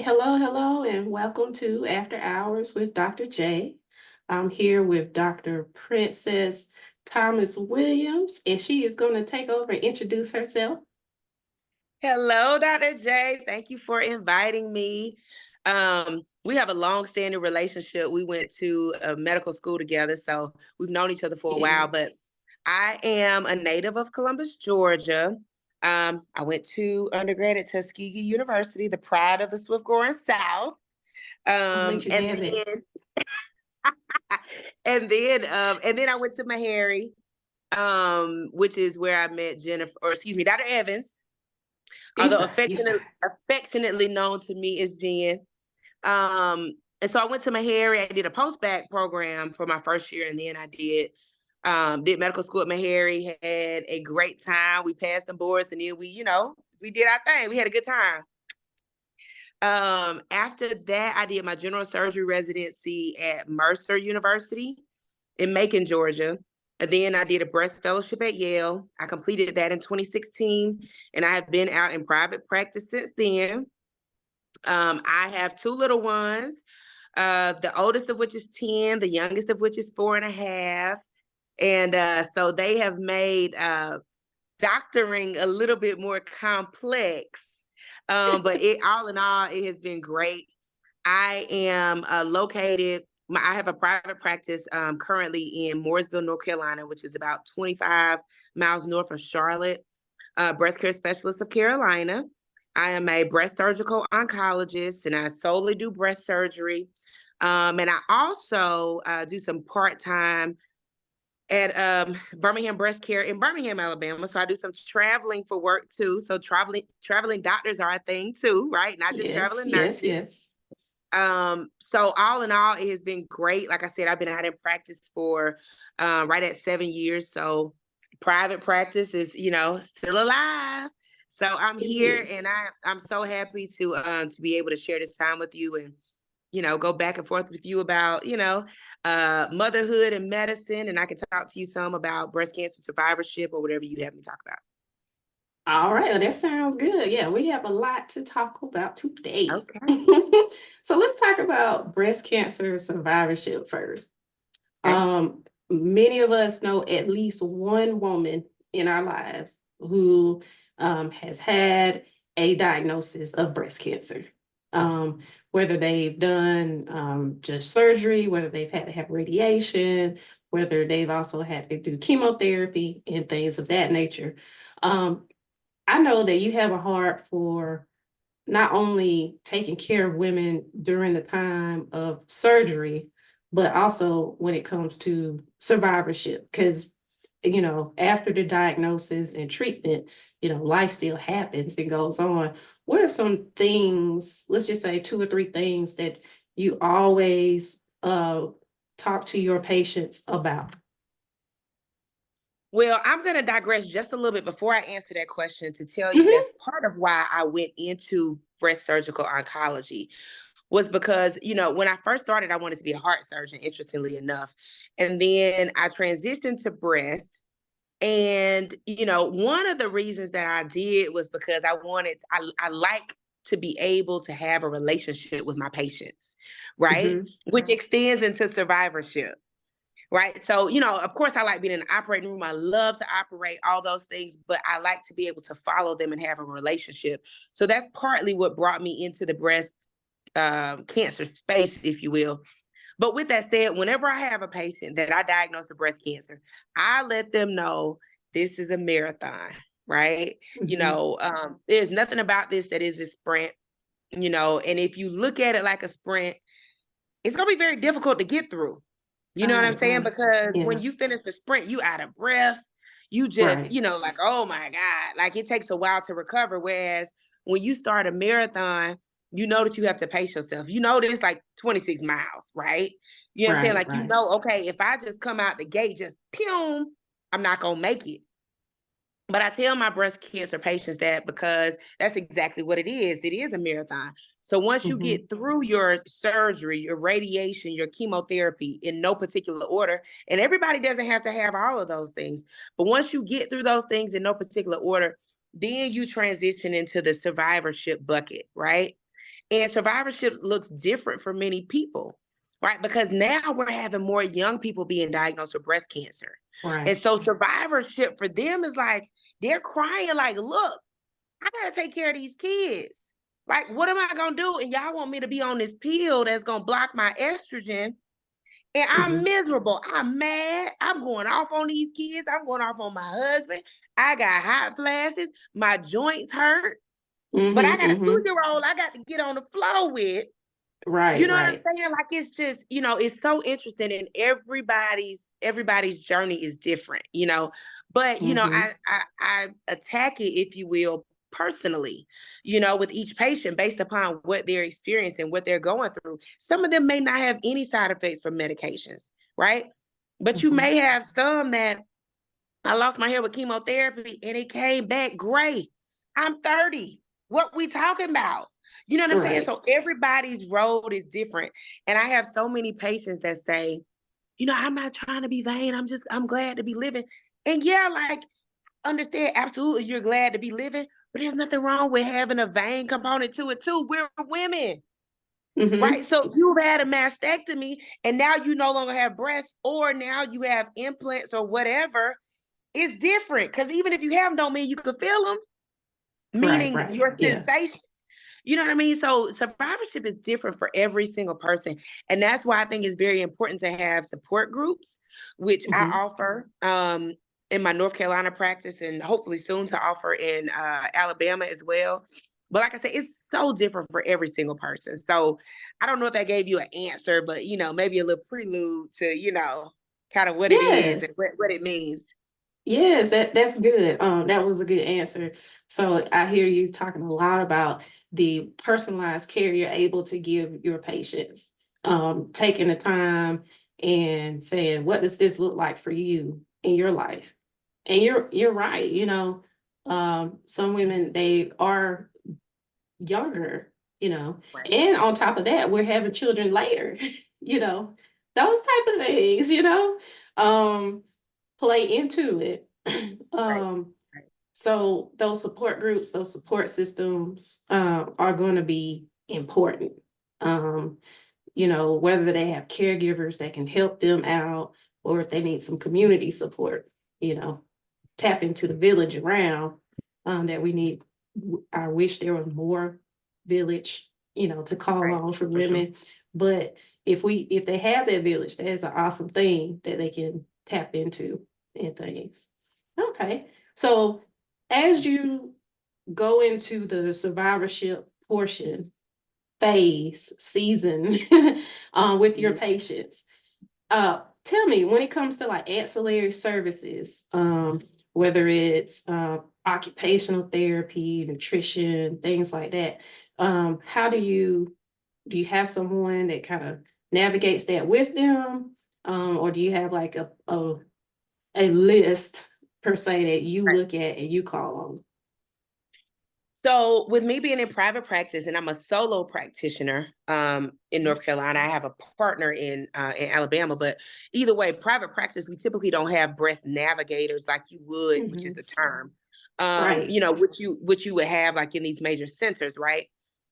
Hello, hello, and welcome to After Hours with Dr. J. I'm here with Dr. Princess Thomas Williams, and she is going to take over and introduce herself. Hello, Dr. J. Thank you for inviting me. We have a long-standing relationship. We went to medical school together, so we've known each other for a while. But Yes. I am a native of Columbus, Georgia. I went to undergrad at Tuskegee University, the pride of the Swift-Growing South. I'll let Um, you and have it. then and then I went to Meharry, which is where I met Jennifer, or excuse me, Dr. Evans, You although fine, you fine. affectionately known to me as Jen. And so I went to Meharry. I did a post-bac program for my first year, and then I did medical school at Meharry, had a great time. We passed the boards, and then we did our thing. We had a good time. After that, I did my general surgery residency at Mercer University in Macon, Georgia. And then I did a breast fellowship at Yale. I completed that in 2016, and I have been out in private practice since then. I have two little ones, the oldest of which is 10, the youngest of which is 4.5. And so they have made doctoring a little bit more complex. But all in all, it has been great. I am I have a private practice currently in Mooresville, North Carolina, which is about 25 miles north of Charlotte, breast care specialist of Carolina. I am a breast surgical oncologist and I solely do breast surgery. And I also do some part-time at Birmingham Breast Care in Birmingham, Alabama. So I do some traveling for work too. So traveling doctors are a thing too, right? Not just Yes, traveling yes, nurses. yes. So all in all, it has been great. Like I said, I've been out in practice for right at 7 years. So private practice is, still alive. So I'm It here is. and I'm so happy to be able to share this time with you and, go back and forth with you about, motherhood and medicine. And I can talk to you some about breast cancer survivorship or whatever you have me talk about. All right, well, that sounds good. Yeah, we have a lot to talk about today. Okay. So let's talk about breast cancer survivorship first. Okay. Many of us know at least one woman in our lives who has had a diagnosis of breast cancer. Whether they've done just surgery, whether they've had to have radiation, whether they've also had to do chemotherapy and things of that nature. Um, I know that you have a heart for not only taking care of women during the time of surgery, but also when it comes to survivorship. Because, after the diagnosis and treatment, life still happens and goes on. What are some things, let's just say two or three things that you always talk to your patients about? Well, I'm going to digress just a little bit before I answer that question to tell you that's Hmm. part of why I went into breast surgical oncology was because, when I first started, I wanted to be a heart surgeon, interestingly enough. And then I transitioned to breast. And, one of the reasons that I did was because I like to be able to have a relationship with my patients, right? Hmm. Which extends into survivorship. Right. So, of course, I like being in the operating room. I love to operate all those things, but I like to be able to follow them and have a relationship. So that's partly what brought me into the breast cancer space, if you will. But with that said, whenever I have a patient that I diagnose with breast cancer, I let them know this is a marathon, right? Hmm. There's nothing about this that is a sprint, and if you look at it like a sprint, it's going to be very difficult to get through. You know what I'm Right, saying? right. Because when Yeah, you finish the sprint, you out of breath. You just, right. like, oh my God, like it takes a while to recover. Whereas when you start a marathon, you know that you have to pace yourself. You know that it's like 26 miles, right? You know what I'm saying? Right, Like, right. okay, if I just come out the gate, just pew, I'm not going to make it. But I tell my breast cancer patients that because that's exactly what it is. It is a marathon. So once you Hmm. get through your surgery, your radiation, your chemotherapy in no particular order, and everybody doesn't have to have all of those things, but once you get through those things in no particular order, then you transition into the survivorship bucket, right? And survivorship looks different for many people, right? Because now we're having more young people being diagnosed with breast cancer. And Right. so survivorship for them is like, they're crying like, look, I gotta take care of these kids. Like, what am I gonna do? And y'all want me to be on this pill that's gonna block my estrogen. And I'm Mm-hmm. miserable. I'm mad. I'm going off on these kids. I'm going off on my husband. I got hot flashes. My joints hurt. But I Mm-hmm. got a Mm-hmm. 2-year-old I got to get on the floor with. You Right. know what I'm Right. saying? Like, it's just, it's so interesting, and everybody's journey is different, But Mm-hmm. I attack it, if you will, personally, with each patient based upon what they're experiencing, what they're going through. Some of them may not have any side effects from medications, right? But you Mm-hmm. may have some that I lost my hair with chemotherapy and it came back gray. I'm 30. What we talking about? You know what I'm saying? Right. So everybody's road is different. And I have so many patients that say, I'm not trying to be vain. I'm glad to be living. And yeah, like, understand, absolutely, you're glad to be living, but there's nothing wrong with having a vain component to it too. We're women, Mm-hmm. right? So you've had a mastectomy and now you no longer have breasts, or now you have implants or whatever. It's different, because even if you have them, don't mean you can feel them, Right. meaning Right. your Yeah. sensation. You know what I mean? So survivorship is different for every single person. And that's why I think it's very important to have support groups, which I Mm-hmm. offer in my North Carolina practice, and hopefully soon to offer in Alabama as well. But like I said, it's so different for every single person. So I don't know if that gave you an answer, but, maybe a little prelude to, kind of what it is Yeah. and what it means. Yes, that's good. That was a good answer. So I hear you talking a lot about the personalized care you're able to give your patients. Taking the time and saying, what does this look like for you in your life? And you're right, some women, they are younger, Right. and on top of that, we're having children later, you know, those type of things, um, play into it. Right. um, Right. so those support groups, those support systems, are going to be important. Um, whether they have caregivers that can help them out, or if they need some community support, you know, tap into the village around, that we need. I wish there were more village, to call Right. on for For sure. women. But if they have that village, that is an awesome thing that they can tap into and things. Okay. So as you go into the survivorship portion, phase, season, with your Mhm. patients, tell me, when it comes to like ancillary services, whether it's occupational therapy, nutrition, things like that, how do you have someone that kind of navigates that with them, or do you have like a list per se that you Right. look at and you call on? So with me being in private practice, and I'm a solo practitioner in North Carolina, I have a partner in Alabama. But either way, private practice, we typically don't have breast navigators like you would, which is Hmm. the term, Right. which you would have like in these major centers, right?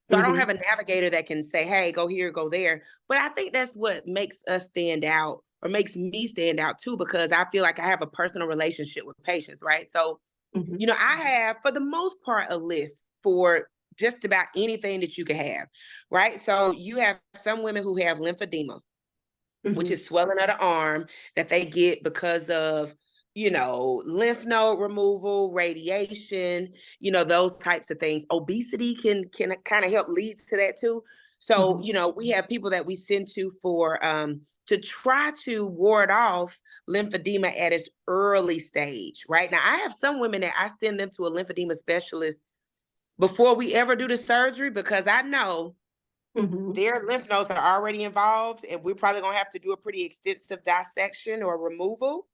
So I don't have Hmm. a navigator that can say, hey, go here, go there. But I think that's what makes us stand out, or makes me stand out too, because I feel like I have a personal relationship with patients, right? So Hmm. I have, for the most part, a list for just about anything that you can have, right? So you have some women who have lymphedema, which Hmm. is swelling of the arm that they get because of, lymph node removal, radiation, those types of things. Obesity can kind of help lead to that too. So, Hmm. we have people that we send to try to ward off lymphedema at its early stage. Right now, I have some women that I send them to a lymphedema specialist before we ever do the surgery, because I know Hmm. their lymph nodes are already involved, and we're probably going to have to do a pretty extensive dissection or removal.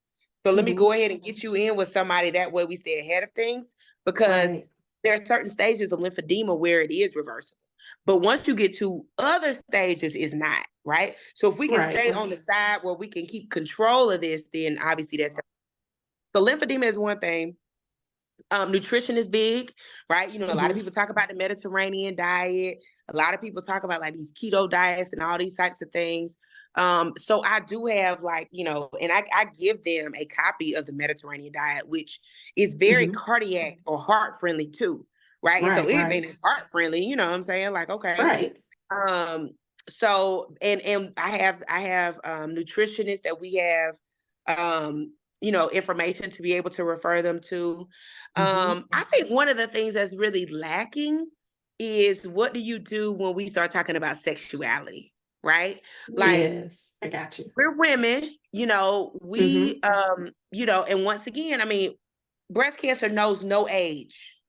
So let me Hmm. go ahead and get you in with somebody, that way we stay ahead of things, because Right. there are certain stages of lymphedema where it is reversible. But once you get to other stages, it's not, right? So if we can Right. stay Right. on the side where we can keep control of this, then obviously that's so lymphedema is one thing. Nutrition is big, right? You know, a lot of Mhm. people talk about the Mediterranean diet. A lot of people talk about like these keto diets and all these types of things. So I do have like, you know, and I give them a copy of the Mediterranean diet, which is very Mhm. cardiac or heart friendly too, right? And so Right, anything right, that's heart friendly, you know what I'm saying? Like, okay. right. Um, so and I have nutritionists that we have you know, information to be able to refer them to. Mhm. I think one of the things that's really lacking is what do you do when we start talking about sexuality, right? Like Yes, I got you. we're women, you know, Mhm. you know, and once again, I mean, breast cancer knows no age,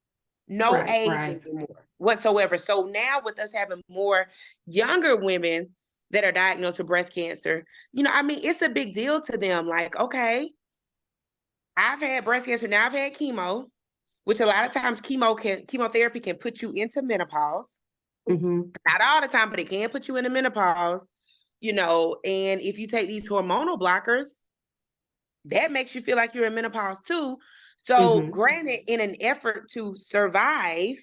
no Right, age right. anymore whatsoever. So now with us having more younger women that are diagnosed with breast cancer, you know, I mean, it's a big deal to them. Like, okay, I've had breast cancer, now I've had chemo, which a lot of times chemotherapy can put you into menopause. Mhm. Not all the time, but it can put you into menopause, you know, and if you take these hormonal blockers, that makes you feel like you're in menopause too. So, Mhm. granted, in an effort to survive,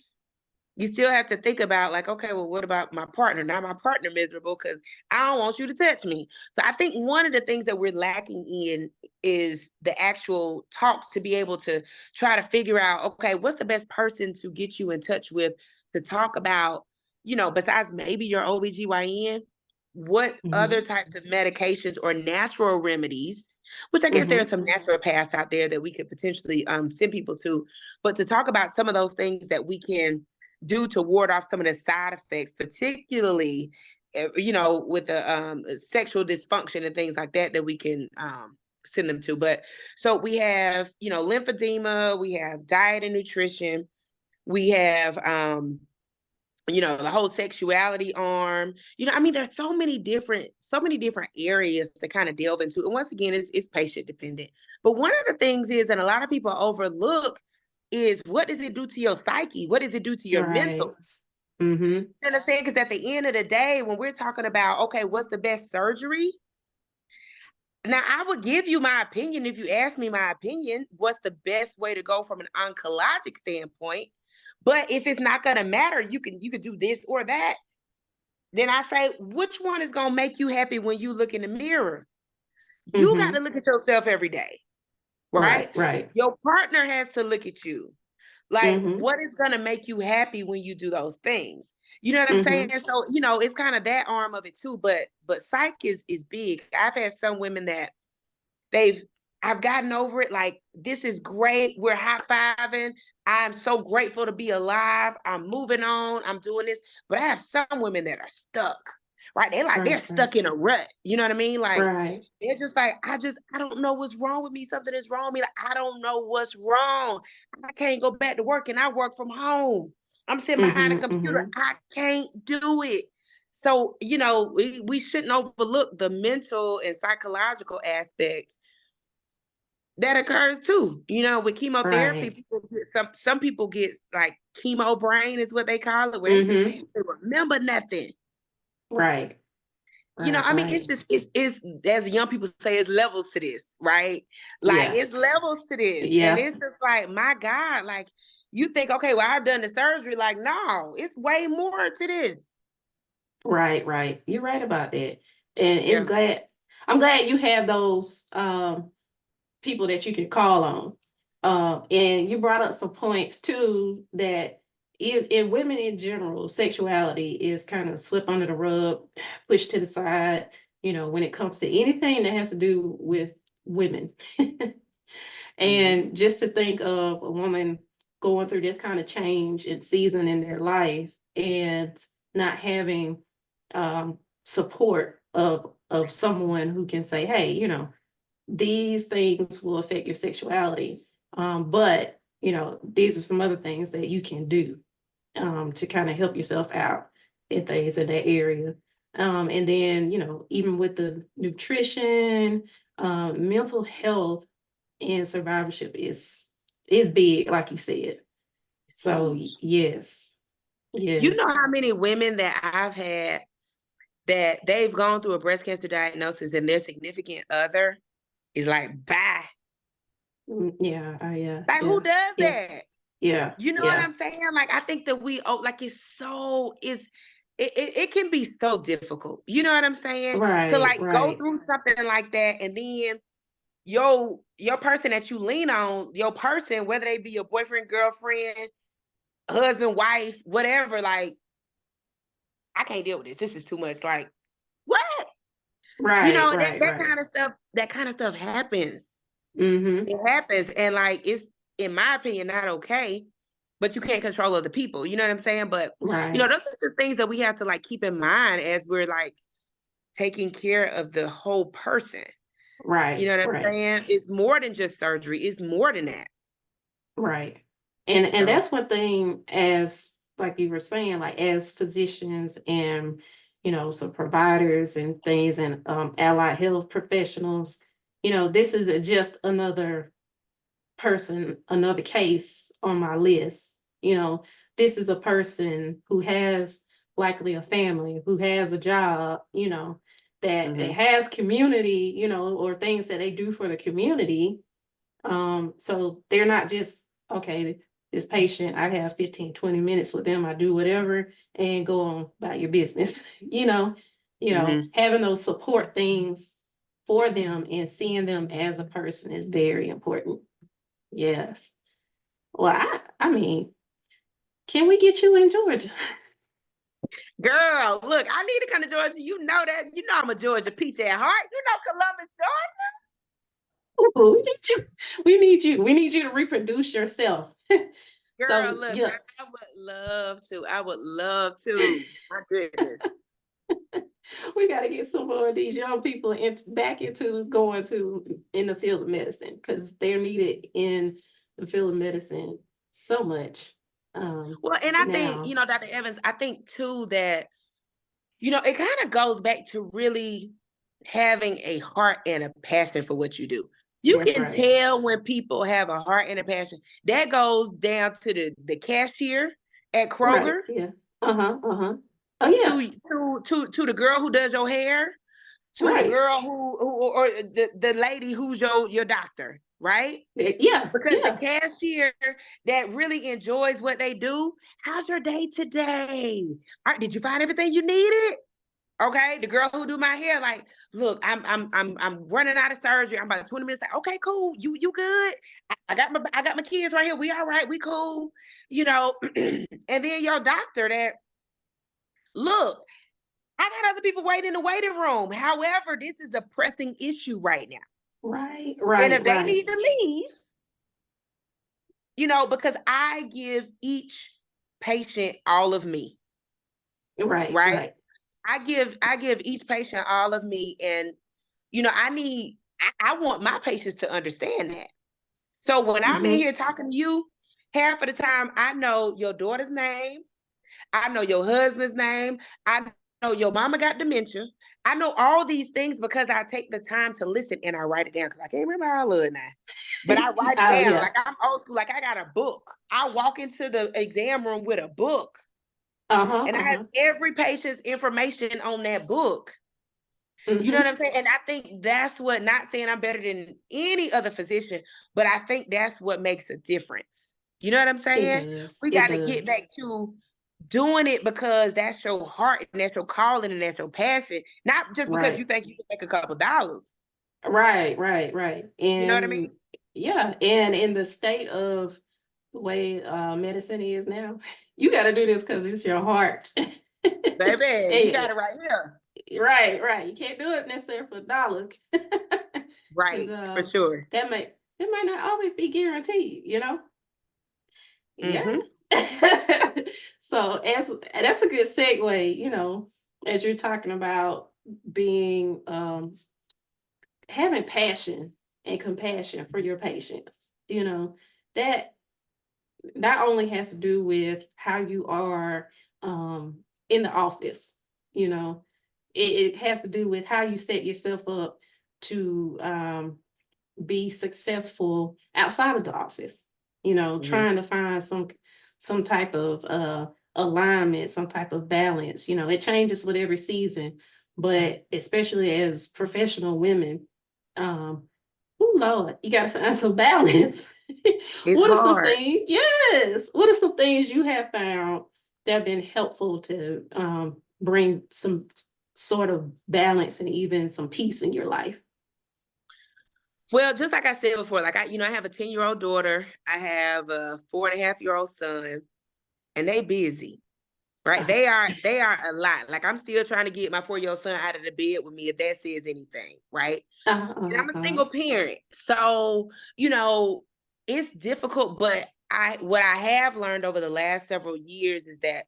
you still have to think about like, okay, well, what about my partner? Now my partner miserable because I don't want you to touch me. So I think one of the things that we're lacking in is the actual talks to be able to try to figure out, okay, what's the best person to get you in touch with to talk about, you know, besides maybe your OBGYN, what other Mhm. types of medications or natural remedies, which I guess there are Mhm. some naturopaths out there that we could potentially send people to, but to talk about some of those things that we can do to ward off some of the side effects, particularly, you know, with the sexual dysfunction and things like that, that we can send them to. But so we have, you know, lymphedema, we have diet and nutrition, we have, you know, the whole sexuality arm. You know, I mean, there's so many different areas to kind of delve into. And once again, it's patient dependent. But one of the things is, and a lot of people overlook, is what does it do to your psyche? What does it do to your Right. mental? Mhm. You know what I'm saying? Because at the end of the day, when we're talking about, okay, what's the best surgery? Now, I would give you my opinion if you ask me my opinion. What's the best way to go from an oncologic standpoint? But if it's not gonna matter, you can do this or that. Then I say, which one is gonna make you happy when you look in the mirror? You got to Mhm. look at yourself every day, right? Right, right. Your partner has to look at you. Like, Mhm. what is gonna make you happy when you do those things? You know what I'm saying? Mhm. So, you know, it's kind of that arm of it too. But psych is big. I've had some women that they've I've gotten over it. Like, this is great. We're high fiving. I'm so grateful to be alive. I'm moving on. I'm doing this. But I have some women that are stuck, right? They're Right, right. stuck in a rut. You know what I mean? Like, Right. they're just like, I don't know what's wrong with me. Something is wrong with me. Like, I don't know what's wrong. I can't go back to work and I work from home. I'm sitting behind a Mhm. computer. Mhm. I can't do it. So, you know, we shouldn't overlook the mental and psychological aspect that occurs too. You know, with chemotherapy, Right. people get, some people get like chemo brain is what they call it, where they just Mhm. can't remember nothing. Right. You know, Right, I mean, right. it's as young people say, it's levels to this, right? Like Yeah. it's levels to this, and Yeah. it's just like, my God, like you think, okay, well, I've done the surgery. Like, no, it's way more to this. Right, right. You're right about that. And Yeah, I'm glad you have those people that you can call on. And you brought up some points too that in women in general, sexuality is kind of swept under the rug, pushed to the side, you know, when it comes to anything that has to do with women. mhm, And just to think of a woman going through this kind of change and season in their life and not having support of someone who can say, hey, you know, these things will affect your sexuality. But you know, these are some other things that you can do to kind of help yourself out in things in that area. And then, you know, even with the nutrition, mental health and survivorship is big, like you said. it's So huge. yes, You yes. know how many women that I've had that they've gone through a breast cancer diagnosis and their significant other is like, bye. Yeah, Like, who does yeah, that? yeah, You know what yeah. I'm saying? Like, I think that like, it can be so difficult. You know what I'm saying? To Right, like go right, through something like that, and then your person that you lean on, your person, whether they be your boyfriend, girlfriend, husband, wife, whatever, like, I can't deal with this. This is too much. Like, what? You right, know, right, right. that kind of stuff happens. Mm-hmm. It happens. And like, it's, in my opinion, not okay, but you can't control other people. You know what I'm saying? But, Right, those are the things that we have to like keep in mind as we're like taking care of the whole person. You right, know what I'm right. saying? It's more than just surgery. It's more than that. Right. And So, that's one thing, as like you were saying, like as physicians and some providers and things, and allied health professionals, this isn't just another person, another case on my list. This is a person who has likely a family, who has a job, that it mhm, has community, or things that they do for the community. So they're not just, okay, this patient, I have 15, 20 minutes with them, I do whatever and go on about your business. mhm. Having those support things for them and seeing them as a person is very important. Yes. Well, I mean, can we get you in Georgia? Girl, look, I need to come to Georgia. You know that. You know I'm a Georgia peach at heart. You know Columbus, Georgia. Ooh, we need you. We need you. We need you to reproduce yourself. Girl, So look, yeah, I would love to. I would love to. My goodness. we got to get some more of these young people back into going to in the field of medicine, because they're needed in the field of medicine so much Well, and I think, now. Dr. Evans, I think too that, it kind of goes back to really having a heart and a passion for what you do. You That's can right. tell when people have a heart and a passion. That goes down to the cashier at Right. Kroger, Yeah. Uh-huh. Oh yeah. to the girl who does your hair, to the Right. girl who or the lady who's your doctor, right? Yeah. Because the Yeah. cashier that really enjoys what they do, how's your day today? All right, did you find everything you needed? Okay, the girl who do my hair, like, look, I'm running out of surgery. I'm about 20 minutes. Like, okay, cool. You good? I got my kids right here. We all right. We cool. You know. And then your doctor that, look, I got other people waiting in the waiting room. However, this is a pressing issue right now. Right. And Right. if they Right. need to leave, because I give each patient all of me, Right. right? Right. I give each patient all of me, and I want my patients to understand that. So when I'm in Mm-hmm. here talking to you, half of the time I know your daughter's name, I know your husband's name, I know your mama got dementia. I know all these things because I take the time to listen and I write it down because I can't remember all of it now. But I write it Oh down. yeah. Like, I'm old school. Like, I got a book. I walk into the exam room with a book Uh-huh. and I have Uh-huh. every patient's information on that book. You know Mm-hmm. what I'm saying? And I think that's what, not saying I'm better than any other physician, but I think that's what makes a difference. You know what I'm It saying? does. We It got to get does. back to doing it because that's your heart and that's your calling and that's your passion, not just because you Right. think you can make a couple dollars. Right. Right. Right. You know what I mean? And yeah, and in the state of the way medicine is now, you got to do this because it's your heart. Baby, you got And it right here. right, right. You can't do it necessarily for a dollar. Because Right, for sure. that might not always be guaranteed. Yeah. Mm-hmm. So as that's a good segue, as you're talking about being having passion and compassion for your patients, that not only has to do with how you are in the office, you know, it has to do with how you set yourself up to be successful outside of the office, Mm-hmm. trying to find some type of alignment, some type of balance. It changes with every season, but especially as professional women, Lord, you gotta find some balance. It's What are some hard. things? Yes. What are some things you have found that have been helpful to bring some sort of balance and even some peace in your life? Well, just like I said before, like I have a 10-year-old daughter. I have a 4.5-year-old son, and they busy. Right. Uh-huh. They are a lot. Like I'm still trying to get my 4-year-old son out of the bed with me, if that says anything. Right. Uh-huh. And I'm a Uh-huh. single parent. So, it's difficult, but what I have learned over the last several years is that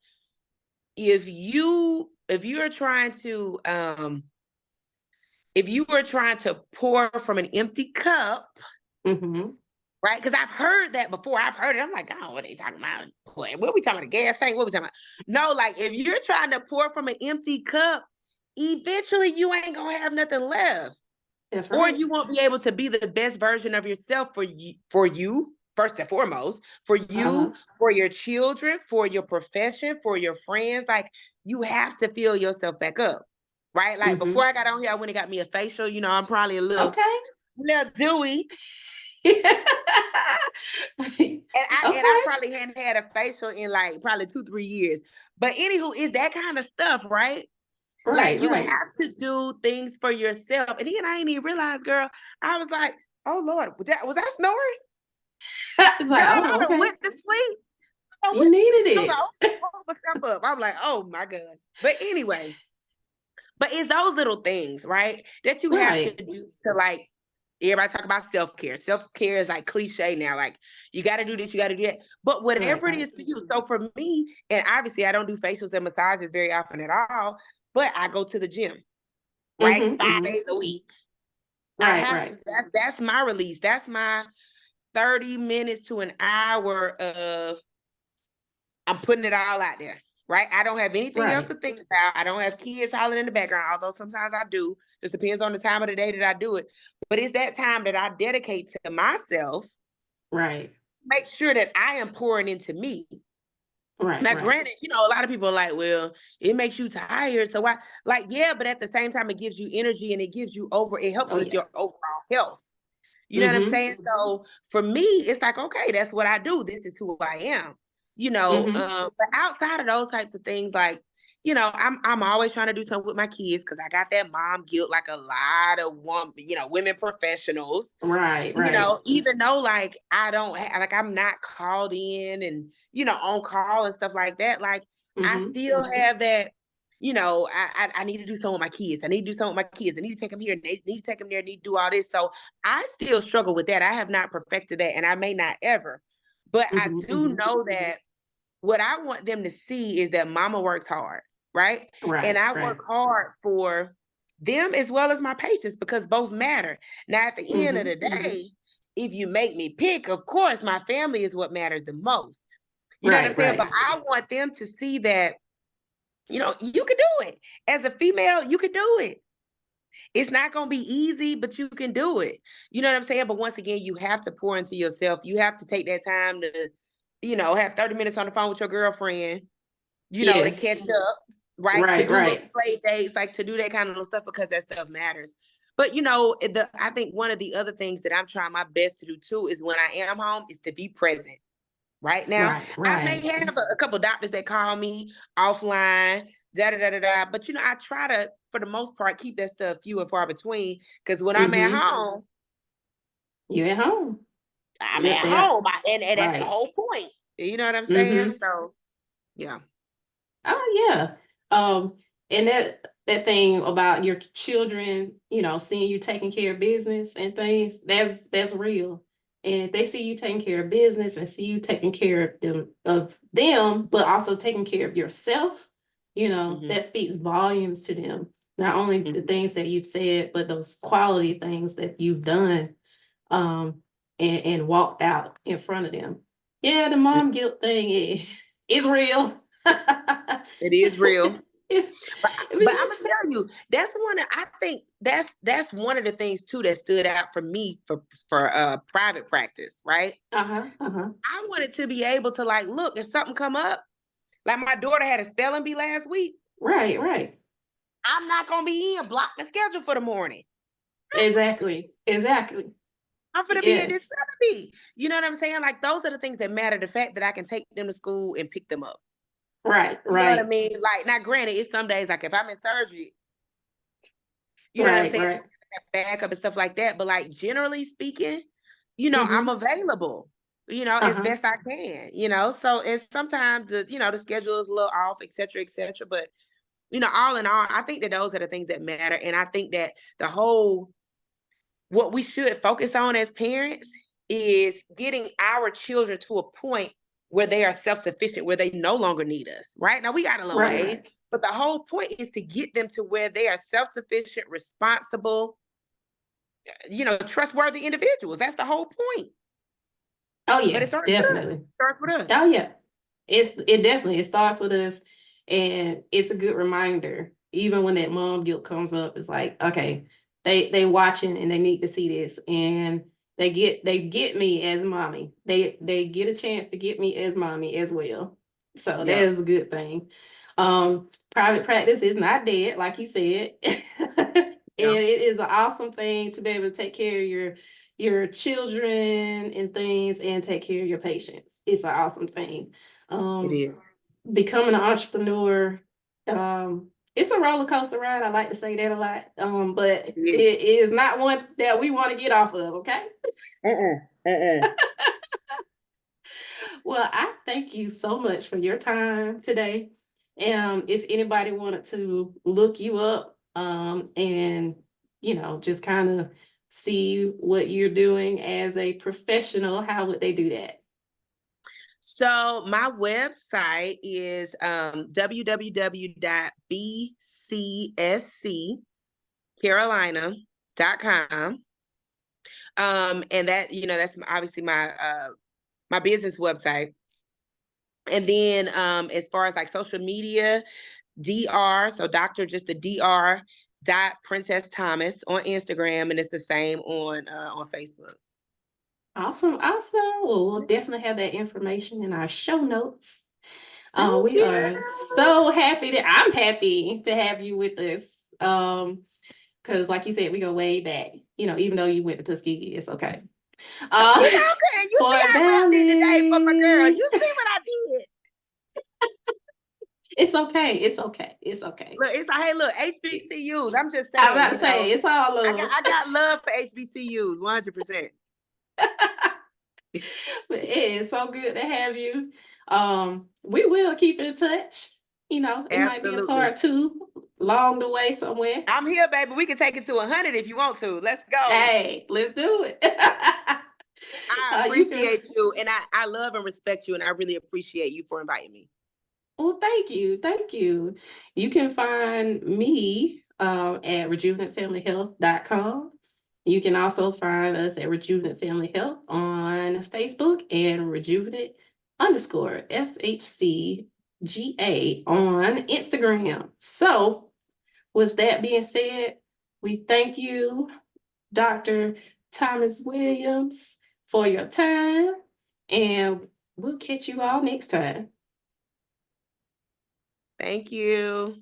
if you're trying to if you are trying to pour from an empty cup, Mm-hmm. right? Because I've heard that before. I've heard it. I'm like, oh, what are they talking about? What we talking about? A gas tank? What we talking about? No, like if you're trying to pour from an empty cup, eventually you ain't gonna have nothing left. That's Or right. you won't be able to be the best version of yourself for you first and foremost, for Uh-huh. you, for your children, for your profession, for your friends. Like you have to fill yourself back up, right? Like Mm-hmm. before I got on here, I went and got me a facial. I'm probably a Okay. little dewy. And I Okay. probably hadn't had a facial in like probably 2-3 years. But anywho, it's that kind of stuff, right? Right, Like you right. have to do things for yourself. And then I didn't even realize, girl, I was like, oh Lord, was I snoring? It's Girl, like, I oh, done okay. went to sleep. I You needed was like, oh, it. I woke myself up. I'm like, oh my gosh. But anyway, but it's those little things, right? That you have to Right. do to like everybody talk about self-care. Self-care is like cliche now. Like you gotta do this, you gotta do that. But Right, whatever it right. is for you. So for me, and obviously I don't do facials and massages very often at all, but I go to the gym, right? Mm-hmm. 5 days Mm-hmm. a week. I Right, have to. right. That's my release. That's my 30 minutes to an hour of I'm putting it all out there. Right. I don't have anything else Right. to think about. I don't have kids hollering in the background, although sometimes I do. Just depends on the time of the day that I do it. But it's that time that I dedicate to myself, Right. make sure that I am pouring into me. Right, Now, right. granted, a lot of people are like, well, it makes you tired. So why? Like, yeah, but at the same time, it gives you energy and it helps Oh with yeah. your overall health. You know what I'm Mm-hmm. saying? So for me, it's like, okay, that's what I do. This is who I am. Mm-hmm. But outside of those types of things, like, I'm always trying to do something with my kids because I got that mom guilt, like a lot of women professionals. Right, right. Even though like I don't like I'm not called in and on call and stuff like that. Like I Mm-hmm. still have that. I need to do something with my kids. I need to do something with my kids. I need to take them here. They need to take them there. I need to do all this. So I still struggle with that. I have not perfected that, and I may not ever. But I Mm-hmm. do Mm-hmm. know that what I want them to see is that mama works hard, right? And Right, I right. work hard for them as well as my patients because both matter. Now, at the end of Mm-hmm. the day, if you make me pick, of course, my family is what matters the most. You know what I'm Right, saying? But right. I want them to see that, you can do it. As a female, you can do it. It's not going to be easy, but you can do it. You know what I'm saying? But once again, you have to pour into yourself. You have to take that time to, have 30 minutes on the phone with your girlfriend, to catch Yes. up, right? To Right, do little right. play dates, like to do that kind of little stuff because that stuff matters. But I think one of the other things that I'm trying my best to do too is when I am home is to be present. Right now, Right, I may right. have a couple doctors that call me offline, da da da da da. But I try to, for the most part, keep that stuff few and far between. Because when Mm-hmm. You at home. I'm Yep, at yeah. home, and that's the Right. whole point. You know what I'm saying? Mm-hmm. So yeah. Oh yeah. And that thing about your children, seeing you taking care of business and things, that's real. And if they see you taking care of business and see you taking care of them, but also taking care of yourself, Hmm. that speaks volumes to them. Not only the Hmm. things that you've said, but those quality things that you've done, and walked out in front of them. Yeah, the mom guilt thing is real. It is real. It's, But I but mean, I'm gonna tell you, I think that's one of the things too that stood out for me for private practice, right? uh-huh, uh-huh. I wanted to be able to like look if something come up. Like my daughter had a spelling bee last week. Right, right. I'm not gonna be in, block the schedule for the morning. Exactly. Exactly. I'm gonna be in this Yes. therapy. You know what I'm saying? Like those are the things that matter. The fact that I can take them to school and pick them up. Right, You know what I right, mean? Like, now granted, it's some days like if I'm in surgery, you know what I'm right, saying? right, Have backup and stuff like that. But like generally speaking, I'm mm-hmm, available, as uh-huh, best I can, So and sometimes the schedule is a little off, et cetera, et cetera. But all in all, I think that those are the things that matter. And I think that what we should focus on as parents is getting our children to a point where they are self-sufficient, where they no longer need us. Right now, we got a little right, ways, right. but the whole point is to get them to where they are self-sufficient, responsible, trustworthy individuals. That's the whole point. Oh But yeah, it starts with us. definitely. It starts with us. Oh yeah. It definitely it starts with us, and it's a good reminder. Even when that mom guilt comes up, it's like, okay, they watching and they need to see this, and they get me as mommy. They get a chance to get me as mommy as well. So that Yep. is a good thing. Private practice is not dead, like you said. And Yep. it is an awesome thing to be able to take care of your children and things and take care of your patients. It's an awesome thing. It Um, is. Becoming an entrepreneur, it's a roller coaster ride. I like to say that a lot. But It is. it is not one that we want to get off of, okay? Uh-uh. Uh-uh. Well, I thank you so much for your time today. If anybody wanted to look you up, and just kind of see what you're doing as a professional, how would they do that? So my website is www.bcsccarolina.com. And that's obviously my business website. And then as far as like social media, so Dr. just the Dr. dot Princess Thomas on Instagram, and it's the same on Facebook. Awesome, awesome. Well, we'll definitely have that information in our show notes. Thank We you. are so happy that I'm happy to have you with us. Because like you said, we go way back. Even though you went to Tuskegee, it's okay. Uh, Okay. You see Fort how I rapped it today for my girl. Valley. You see what I did? It's okay. It's okay. It's okay. Look, hey, look, HBCUs. I'm just I'm saying, about to say it's all I got love. I got love for HBCUs, 100%. But it is so good to have you. We will keep in touch. It might be a Absolutely. part two along the way somewhere. I'm here, baby. We can take it to 100 if you want to. Let's go. Hey, let's do it. I You can. appreciate you, and I love and respect you, and I really appreciate you for inviting me. Well, thank you, thank you. You can find me at rejuvenatefamilyhealth.com. You can also find us at Rejuvenate Family Health on Facebook and Rejuvenate underscore FHCGA on Instagram. So, with that being said, we thank you, Dr. Thomas Williams, for your time, and we'll catch you all next time. Thank you.